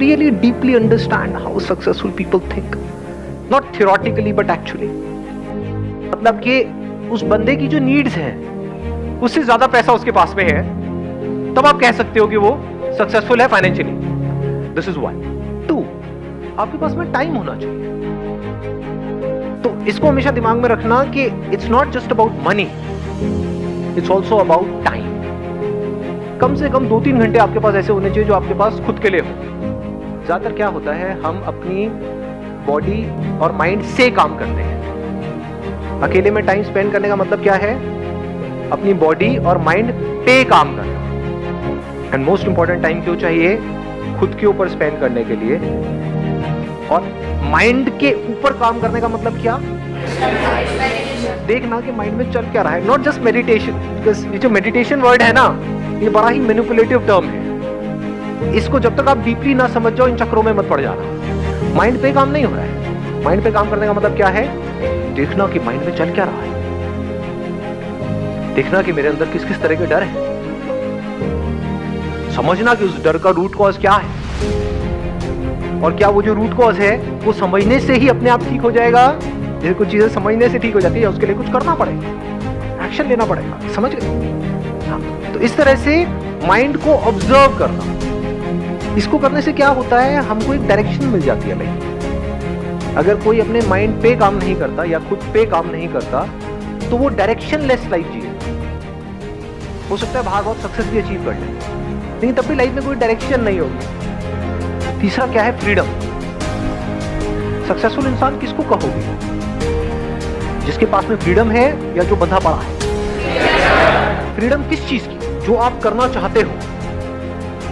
really deeply understand how successful people think, not theoretically but actually. मतलब कि उस बंदे की जो नीड्स हैं उससे ज्यादा पैसा उसके पास में है, तब आप कह सकते हो कि वो सक्सेसफुल है financially. This is one. Two, आपके पास में टाइम होना चाहिए. तो इसको हमेशा दिमाग में रखना कि it's not just about money, it's also about time. कम से कम 2-3 घंटे आपके पास ऐसे होने चाहिए जो आपके पास खुद के लिए हो. ज्यादातर क्या होता है, हम अपनी बॉडी और माइंड से काम करते हैं. अकेले में टाइम स्पेंड करने का मतलब क्या है, अपनी बॉडी और माइंड पे काम करना. एंड मोस्ट इंपॉर्टेंट टाइम क्यों चाहिए, खुद के ऊपर स्पेंड करने के लिए. और माइंड के ऊपर काम करने का मतलब क्या, देखना कि माइंड में चल क्या रहा है. नॉट जस्ट मेडिटेशन, बिकॉज ये जो मेडिटेशन वर्ड है ना, ये बड़ा ही मैनिपुलेटिव टर्म है. इसको जब तक आप डीपली ना समझ जाओ इन चक्रों में मत पड़ जाना. माइंड पे काम नहीं हो रहा है. माइंड पे काम करने का मतलब क्या है, देखना कि माइंड में चल क्या रहा है, देखना कि मेरे अंदर किस किस तरह के डर है, समझना कि उस डर का रूट कॉज क्या है, और क्या वो जो रूट कॉज है वो समझने से ही अपने आप ठीक हो जाएगा. जैसे कुछ चीजें समझने से ठीक हो जाती है, उसके लिए कुछ करना पड़ेगा, एक्शन लेना पड़ेगा. समझ गए? तो इस तरह से माइंड को ऑब्जर्व करना, इसको करने से क्या होता है, हमको एक डायरेक्शन मिल जाती है भाई. अगर कोई अपने माइंड पे काम नहीं करता या खुद पे काम नहीं करता तो वो डायरेक्शन लेस लाइफ जिए. हो सकता है बाहर बहुत सक्सेस भी अचीव कर ले, लेकिन तब भी लाइफ में कोई डायरेक्शन नहीं होगी. तीसरा क्या है, फ्रीडम. सक्सेसफुल इंसान किसको कहोगे, जिसके पास में फ्रीडम है या जो बंधा पड़ा है. फ्रीडम किस चीज की, जो आप करना चाहते हो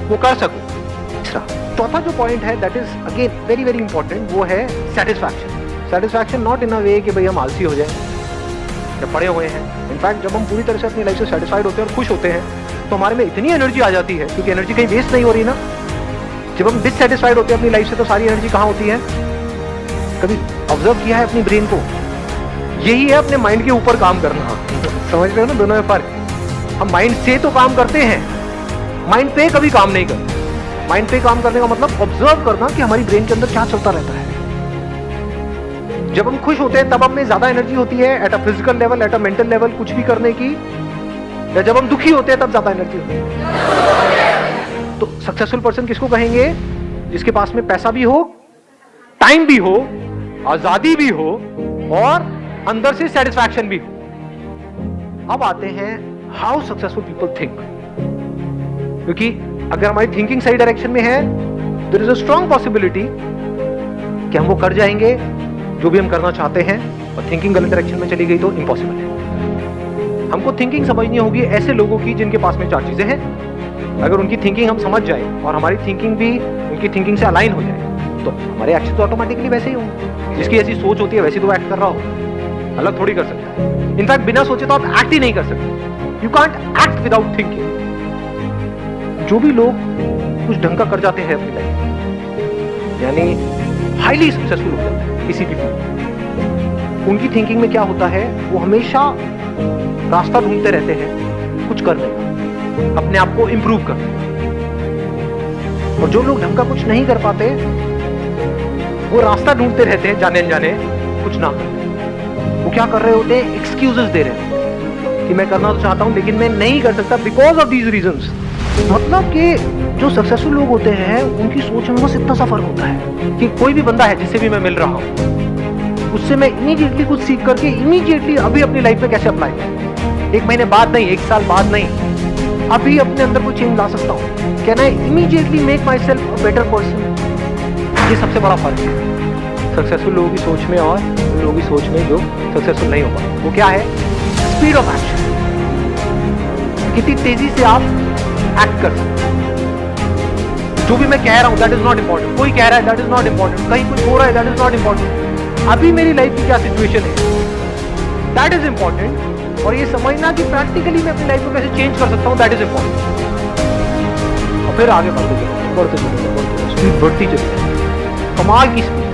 वो कर सको. तीसरा. चौथा जो पॉइंट है that is again very very important, वो है सेटिस्फैक्शन. सेटिस्फैक्शन नॉट इन अ वे कि भाई हम आलसी हो जाएं या पड़े हुए हैं. इनफैक्ट जब हम पूरी तरह से अपनी लाइफ से सेटिस्फाइड होते हैं और खुश होते हैं तो हमारे में इतनी एनर्जी आ जाती है, क्योंकि एनर्जी कहीं वेस्ट नहीं हो रही ना. जब हम डिससेटिस्फाइड होते हैं अपनी लाइफ से तो सारी एनर्जी कहाँ होती है. कभी ऑब्जर्व किया है अपनी ब्रेन को, यही है अपने माइंड के ऊपर काम करना. समझ रहे हो ना दोनों में फर्क. हम माइंड से तो काम करते हैं, माइंड पे कभी काम नहीं करते. माइंड पे काम करने का मतलब ऑब्जर्व करना कि हमारी ब्रेन के अंदर क्या चलता रहता है. जब हम खुश होते हैं तब हमें ज्यादा एनर्जी होती है at a physical level, at a mental level कुछ भी करने की, या जब हम दुखी होते हैं तब ज्यादा एनर्जी होती है. तो सक्सेसफुल पर्सन किसको कहेंगे, जिसके पास में पैसा भी हो, टाइम भी हो, आजादी भी हो और अंदर से सेटिस्फैक्शन भी हो. अब आते हैं हाउ सक्सेसफुल पीपल थिंक. क्योंकि अगर हमारी थिंकिंग सही डायरेक्शन में है, there is a strong possibility कि हम वो कर जाएंगे जो भी हम करना चाहते हैं. और थिंकिंग गलत डायरेक्शन में चली गई तो इम्पॉसिबल है. हमको थिंकिंग समझनी होगी ऐसे लोगों की जिनके पास में 4 चीजें हैं. अगर उनकी थिंकिंग हम समझ जाए और हमारी थिंकिंग भी उनकी थिंकिंग से अलाइन हो जाए तो हमारे एक्शन तो ऑटोमेटिकली वैसे ही होंगे. जिसकी ऐसी सोच होती है वैसे तो एक्ट कर रहा हो, अलग थोड़ी कर सकता है. इनफैक्ट बिना सोचे तो आप एक्ट ही नहीं कर सकते. You can't act without thinking. जो भी लोग कुछ ढंग का कर जाते हैं अपनी लाइफ, यानी हाईली सक्सेसफुल हो जाते हैं किसी भी फील्ड, उनकी थिंकिंग में क्या होता है, वो हमेशा रास्ता ढूंढते रहते हैं कुछ करने का, अपने आप को इंप्रूव करने का. और जो लोग ढंग का कुछ नहीं कर पाते वो रास्ता ढूंढते रहते हैं जाने अनजाने कुछ ना करते. वो क्या कर रहे होते हैं, एक्सक्यूजेस दे रहे हैं कि मैं करना तो चाहता हूं लेकिन मैं नहीं कर सकता बिकॉज ऑफ दीज रीजंस. मतलब कि जो सक्सेसफुल लोग होते हैं उनकी सोच में बस इतना सा फर्क होता है कि कोई भी बंदा है जिससे भी मैं मिल रहा हूं, उससे मैं इमीडिएटली कुछ सीख करके इमीडिएटली अभी अपनी लाइफ में कैसे अप्लाई करूं. 1 महीने बाद नहीं, 1 साल बाद नहीं, अभी अपने अंदर कोई चेंज ला सकता हूं. Can I immediately make my self a better person. ये सबसे बड़ा फर्क है सक्सेसफुल लोगों की सोच में और उन लोगों की सोच में जो सक्सेसफुल नहीं हो पाते. वो क्या है, स्पीड ऑफ एक्शन. कितनी तेजी से आप एक्ट कर सकते. जो भी मैं कह रहा हूं दैट इज नॉट इंपॉर्टेंट. कोई कह रहा है दैट इज नॉट इंपॉर्टेंट. कहीं कुछ हो रहा है दैट इज नॉट इंपॉर्टेंट. अभी मेरी लाइफ की क्या सिचुएशन है दैट इज इंपॉर्टेंट. और ये समझना कि प्रैक्टिकली मैं अपनी लाइफ को कैसे चेंज कर सकता हूं दैट इज इंपॉर्टेंट. और फिर आगे बढ़ते चलो, स्पीड बढ़ती चली, कमाल की स्पीड.